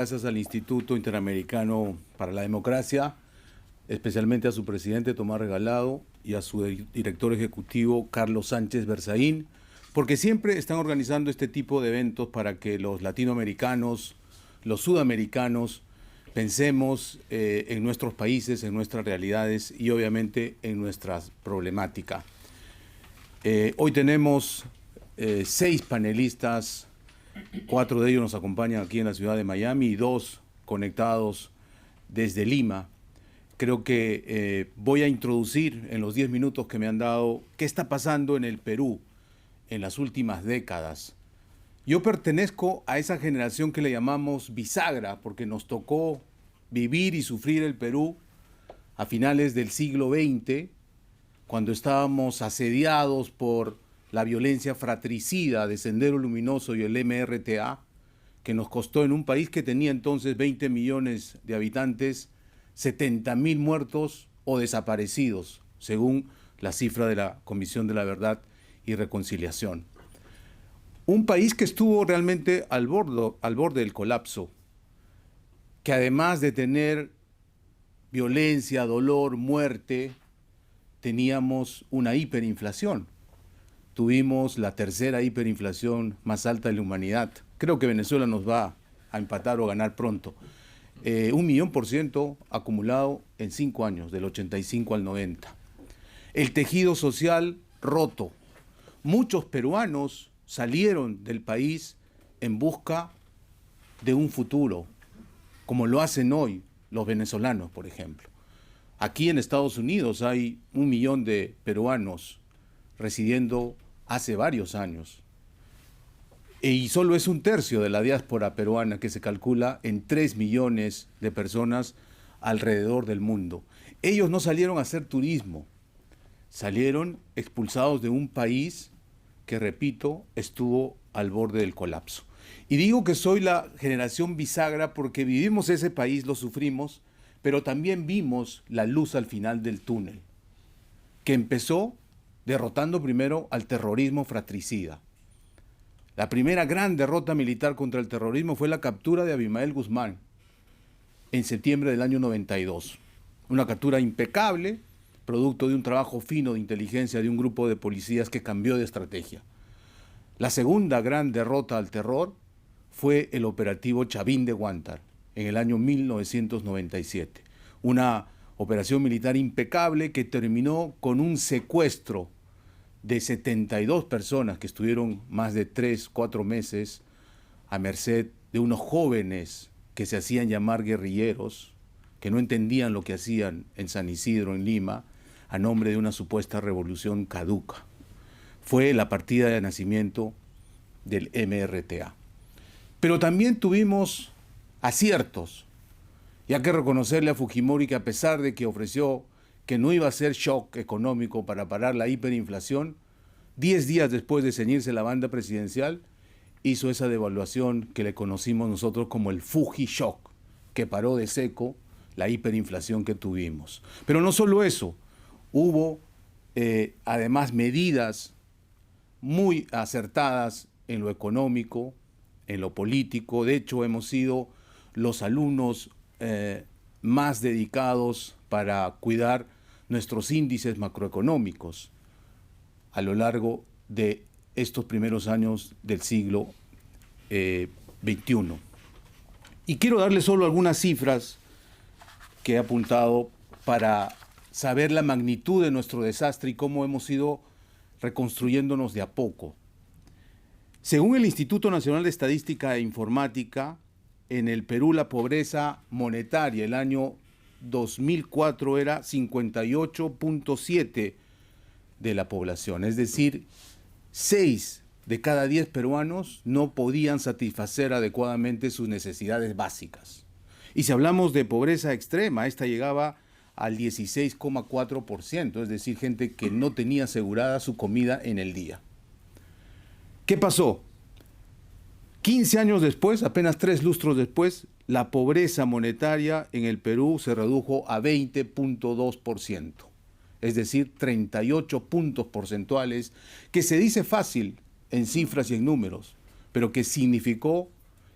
Gracias al Instituto Interamericano para la Democracia, especialmente a su presidente Tomás Regalado y a su director ejecutivo Carlos Sánchez Berzaín, porque siempre están organizando este tipo de eventos para que los latinoamericanos, los sudamericanos, pensemos en nuestros países, en nuestras realidades y obviamente en nuestras problemáticas. Hoy tenemos 6 panelistas. 4 de ellos nos acompañan aquí en la ciudad de Miami y 2 conectados desde Lima. Creo que voy a introducir en los 10 minutos que me han dado qué está pasando en el Perú en las últimas décadas. Yo pertenezco a esa generación que le llamamos bisagra, porque nos tocó vivir y sufrir el Perú a finales del siglo XX, cuando estábamos asediados por la violencia fratricida de Sendero Luminoso y el MRTA, que nos costó en un país que tenía entonces 20 millones de habitantes, 70.000 muertos o desaparecidos, según la cifra de la Comisión de la Verdad y Reconciliación. Un país que estuvo realmente al borde del colapso, que además de tener violencia, dolor, muerte, teníamos una hiperinflación. Tuvimos la tercera hiperinflación más alta de la humanidad. Creo que Venezuela nos va a empatar o ganar pronto. 1.000.000% acumulado en 5 años, del 85 al 90. El tejido social roto. Muchos peruanos salieron del país en busca de un futuro, como lo hacen hoy los venezolanos, por ejemplo. Aquí en Estados Unidos hay 1 millón de peruanos residiendo hace varios años. Y solo es 1/3 de la diáspora peruana, que se calcula en 3 millones de personas alrededor del mundo. Ellos no salieron a hacer turismo, salieron expulsados de un país que, repito, estuvo al borde del colapso. Y digo que soy la generación bisagra porque vivimos ese país, lo sufrimos, pero también vimos la luz al final del túnel, que empezó derrotando primero al terrorismo fratricida. La primera gran derrota militar contra el terrorismo fue la captura de Abimael Guzmán en septiembre del año 92. Una captura impecable, producto de un trabajo fino de inteligencia de un grupo de policías que cambió de estrategia. La segunda gran derrota al terror fue el operativo Chavín de Huántar en el año 1997. Una operación militar impecable que terminó con un secuestro de 72 personas que estuvieron más de 3-4 meses a merced de unos jóvenes que se hacían llamar guerrilleros, que no entendían lo que hacían en San Isidro, en Lima, a nombre de una supuesta revolución caduca. Fue la partida de nacimiento del MRTA. Pero también tuvimos aciertos. Y hay que reconocerle a Fujimori que, a pesar de que ofreció que no iba a ser shock económico para parar la hiperinflación, 10 días después de ceñirse la banda presidencial, hizo esa devaluación que le conocimos nosotros como el Fuji Shock, que paró de seco la hiperinflación que tuvimos. Pero no solo eso, hubo además medidas muy acertadas en lo económico, en lo político. De hecho, hemos sido los alumnos más dedicados para cuidar nuestros índices macroeconómicos a lo largo de estos primeros años del siglo XXI. Y quiero darles solo algunas cifras que he apuntado para saber la magnitud de nuestro desastre y cómo hemos ido reconstruyéndonos de a poco. Según el Instituto Nacional de Estadística e Informática, en el Perú la pobreza monetaria el año 2004 era 58.7 de la población, es decir, 6 de cada 10 peruanos no podían satisfacer adecuadamente sus necesidades básicas. Y si hablamos de pobreza extrema, esta llegaba al 16,4%, es decir, gente que no tenía asegurada su comida en el día. ¿Qué pasó? 15 años después, apenas 3 lustros después, la pobreza monetaria en el Perú se redujo a 20.2%, es decir, 38 puntos porcentuales, que se dice fácil en cifras y en números, pero que significó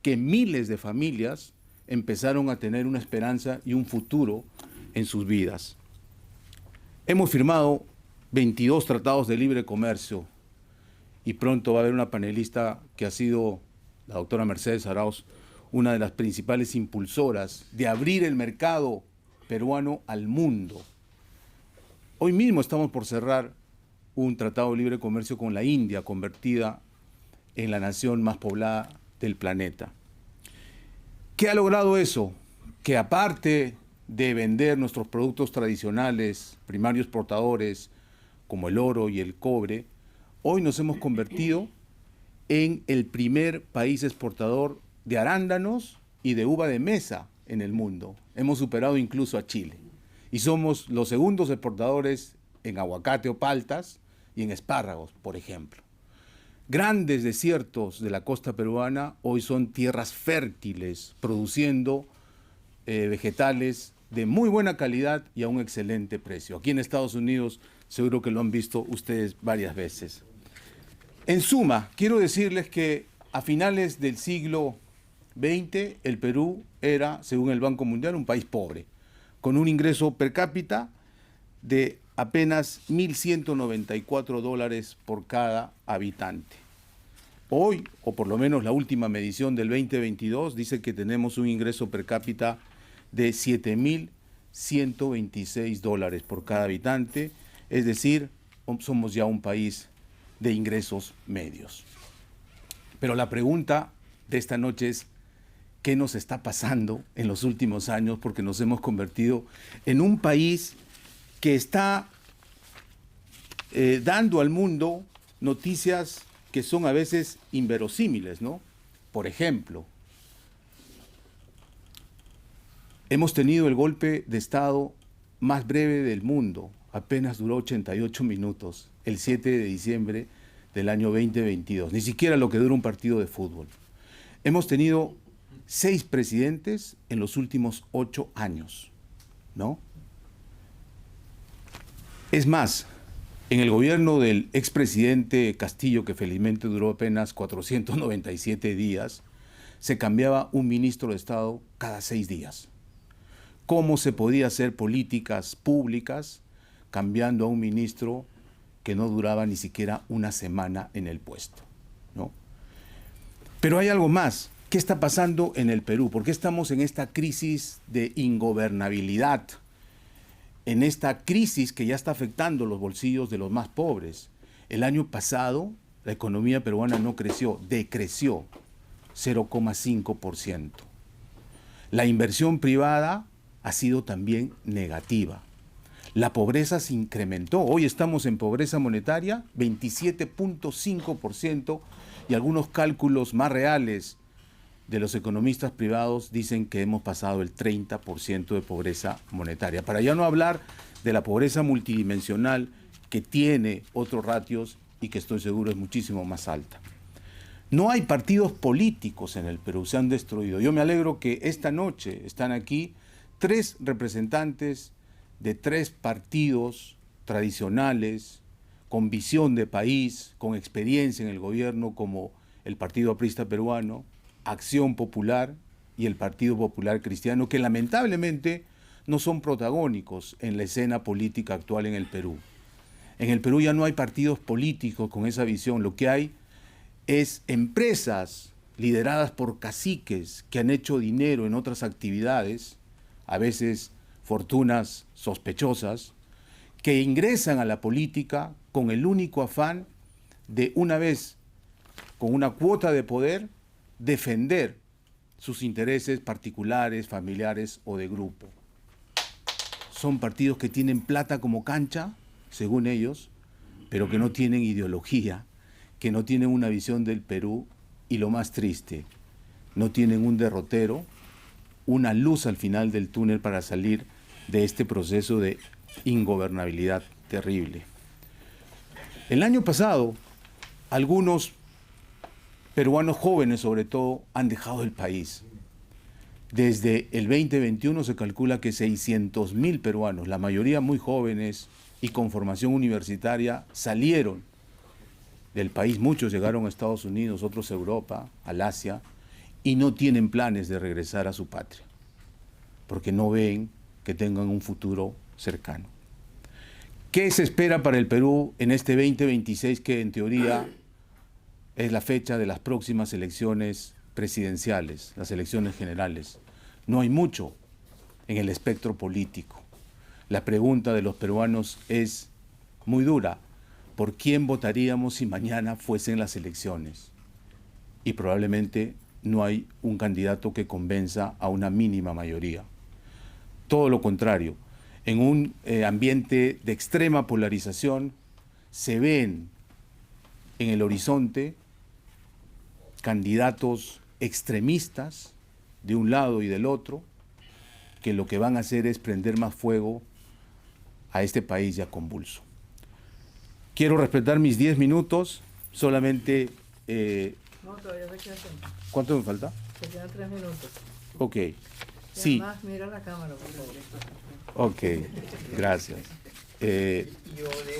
que miles de familias empezaron a tener una esperanza y un futuro en sus vidas. Hemos firmado 22 tratados de libre comercio y pronto va a haber una panelista que ha sido la doctora Mercedes Arauz, una de las principales impulsoras de abrir el mercado peruano al mundo. Hoy mismo estamos por cerrar un tratado de libre comercio con la India, convertida en la nación más poblada del planeta. ¿Qué ha logrado eso? Que aparte de vender nuestros productos tradicionales, primarios exportadores, como el oro y el cobre, hoy nos hemos convertido en el primer país exportador de arándanos y de uva de mesa en el mundo. Hemos superado incluso a Chile. Y somos los segundos exportadores en aguacate o paltas y en espárragos, por ejemplo. Grandes desiertos de la costa peruana hoy son tierras fértiles, produciendo vegetales de muy buena calidad y a un excelente precio. Aquí en Estados Unidos seguro que lo han visto ustedes varias veces. En suma, quiero decirles que a finales del siglo XX el Perú era, según el Banco Mundial, un país pobre, con un ingreso per cápita de apenas $1.194 por cada habitante. Hoy, o por lo menos la última medición del 2022, dice que tenemos un ingreso per cápita de $7.126 por cada habitante, es decir, somos ya un país de ingresos medios. Pero la pregunta de esta noche es, ¿qué nos está pasando en los últimos años? Porque nos hemos convertido en un país que está dando al mundo noticias que son a veces inverosímiles, ¿no? Por ejemplo, hemos tenido el golpe de Estado más breve del mundo, apenas duró 88 minutos, el 7 de diciembre del año 2022, ni siquiera lo que dura un partido de fútbol. Hemos tenido 6 presidentes en los últimos 8 años, ¿no? Es más, en el gobierno del expresidente Castillo, que felizmente duró apenas 497 días, se cambiaba un ministro de Estado cada 6 días. ¿Cómo se podía hacer políticas públicas cambiando a un ministro que no duraba ni siquiera una semana en el puesto, ¿no? Pero hay algo más. ¿Qué está pasando en el Perú? ¿Por qué estamos en esta crisis de ingobernabilidad? En esta crisis que ya está afectando los bolsillos de los más pobres. El año pasado la economía peruana no creció, decreció 0,5%. La inversión privada ha sido también negativa. La pobreza se incrementó. Hoy estamos en pobreza monetaria, 27,5%, y algunos cálculos más reales de los economistas privados dicen que hemos pasado el 30% de pobreza monetaria. Para ya no hablar de la pobreza multidimensional, que tiene otros ratios y que estoy seguro es muchísimo más alta. No hay partidos políticos en el Perú, se han destruido. Yo me alegro que esta noche están aquí 3 representantes de 3 partidos tradicionales, con visión de país, con experiencia en el gobierno, como el Partido Aprista Peruano, Acción Popular y el Partido Popular Cristiano, que lamentablemente no son protagónicos en la escena política actual en el Perú. En el Perú ya no hay partidos políticos con esa visión, lo que hay es empresas lideradas por caciques que han hecho dinero en otras actividades, a veces fortunas sospechosas, que ingresan a la política con el único afán de, una vez con una cuota de poder, defender sus intereses particulares, familiares o de grupo. Son partidos que tienen plata como cancha, según ellos, pero que no tienen ideología, que no tienen una visión del Perú y, lo más triste, no tienen un derrotero, una luz al final del túnel para salir de este proceso de ingobernabilidad terrible. El año pasado, algunos peruanos jóvenes, sobre todo, han dejado el país. Desde el 2021 se calcula que 600.000 peruanos, la mayoría muy jóvenes y con formación universitaria, salieron del país. Muchos llegaron a Estados Unidos, otros a Europa, al Asia, y no tienen planes de regresar a su patria, porque no ven que tengan un futuro cercano. ¿Qué se espera para el Perú en este 2026, que en teoría es la fecha de las próximas elecciones presidenciales, las elecciones generales? No hay mucho en el espectro político. La pregunta de los peruanos es muy dura. ¿Por quién votaríamos si mañana fuesen las elecciones? Y probablemente no hay un candidato que convenza a una mínima mayoría. Todo lo contrario, en un ambiente de extrema polarización se ven en el horizonte candidatos extremistas de un lado y del otro, que lo que van a hacer es prender más fuego a este país ya convulso. Quiero respetar mis 10 minutos, solamente... No, todavía se quedan. ¿Cuánto me falta? Se quedan 3 minutos. Ok, Y sí. además, mira la cámara, por favor. Ok, gracias. Yo de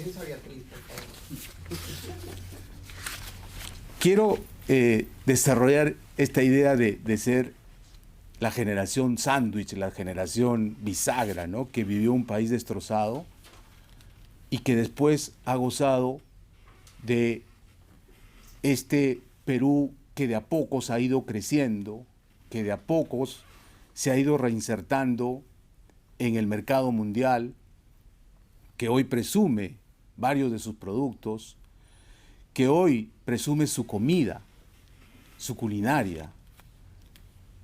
eso había triste, Quiero desarrollar esta idea de ser la generación sándwich, la generación bisagra, ¿no? Que vivió un país destrozado y que después ha gozado de este Perú que de a pocos ha ido creciendo, que de a pocos se ha ido reinsertando en el mercado mundial, que hoy presume varios de sus productos, que hoy presume su comida, su culinaria.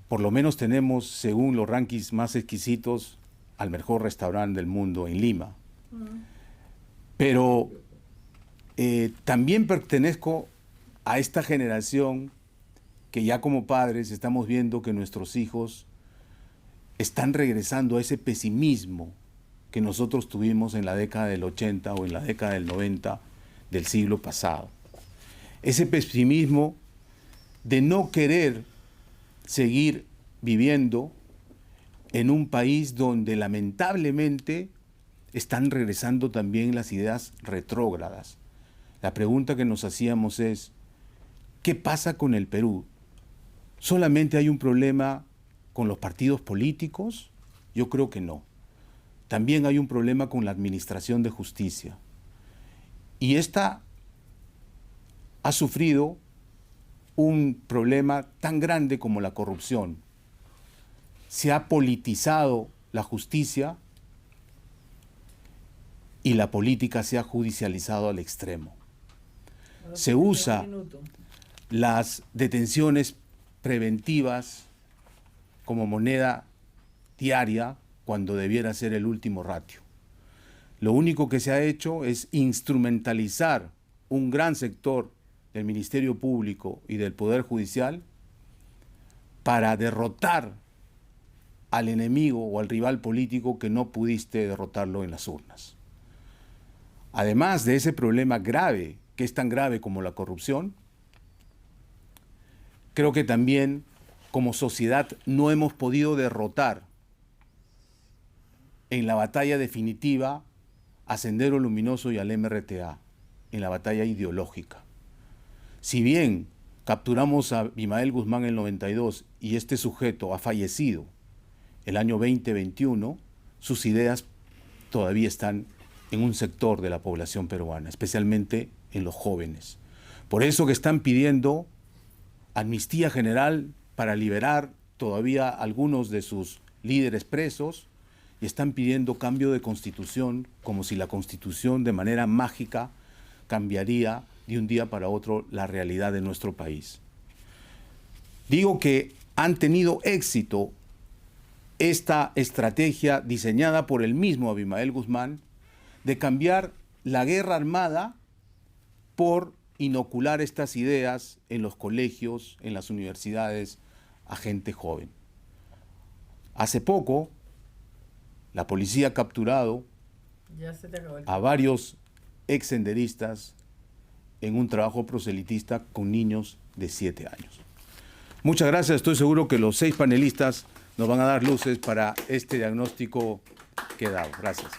Por lo menos tenemos, según los rankings más exquisitos, al mejor restaurante del mundo en Lima. Pero también pertenezco a esta generación que ya como padres estamos viendo que nuestros hijos están regresando a ese pesimismo que nosotros tuvimos en la década del 80 o en la década del 90 del siglo pasado. Ese pesimismo de no querer seguir viviendo en un país donde lamentablemente están regresando también las ideas retrógradas. La pregunta que nos hacíamos es, ¿qué pasa con el Perú? ¿Solamente hay un problema con los partidos políticos? Yo creo que no. También hay un problema con la administración de justicia. Y esta ha sufrido un problema tan grande como la corrupción. Se ha politizado la justicia y la política se ha judicializado al extremo. Se usa las detenciones preventivas como moneda diaria cuando debiera ser el último ratio. Lo único que se ha hecho es instrumentalizar un gran sector del Ministerio Público y del Poder Judicial para derrotar al enemigo o al rival político que no pudiste derrotarlo en las urnas. Además de ese problema grave, que es tan grave como la corrupción, creo que también como sociedad no hemos podido derrotar en la batalla definitiva a Sendero Luminoso y al MRTA, en la batalla ideológica. Si bien capturamos a Abimael Guzmán en el 92 y este sujeto ha fallecido el año 2021, sus ideas todavía están en un sector de la población peruana, especialmente en los jóvenes. Por eso que están pidiendo amnistía general para liberar todavía algunos de sus líderes presos y están pidiendo cambio de constitución, como si la constitución de manera mágica cambiaría de un día para otro la realidad de nuestro país. Digo que han tenido éxito esta estrategia diseñada por el mismo Abimael Guzmán de cambiar la guerra armada por inocular estas ideas en los colegios, en las universidades, a gente joven. Hace poco, la policía ha capturado a varios exsenderistas en un trabajo proselitista con niños de 7 años. Muchas gracias, estoy seguro que los 6 panelistas nos van a dar luces para este diagnóstico que he dado. Gracias.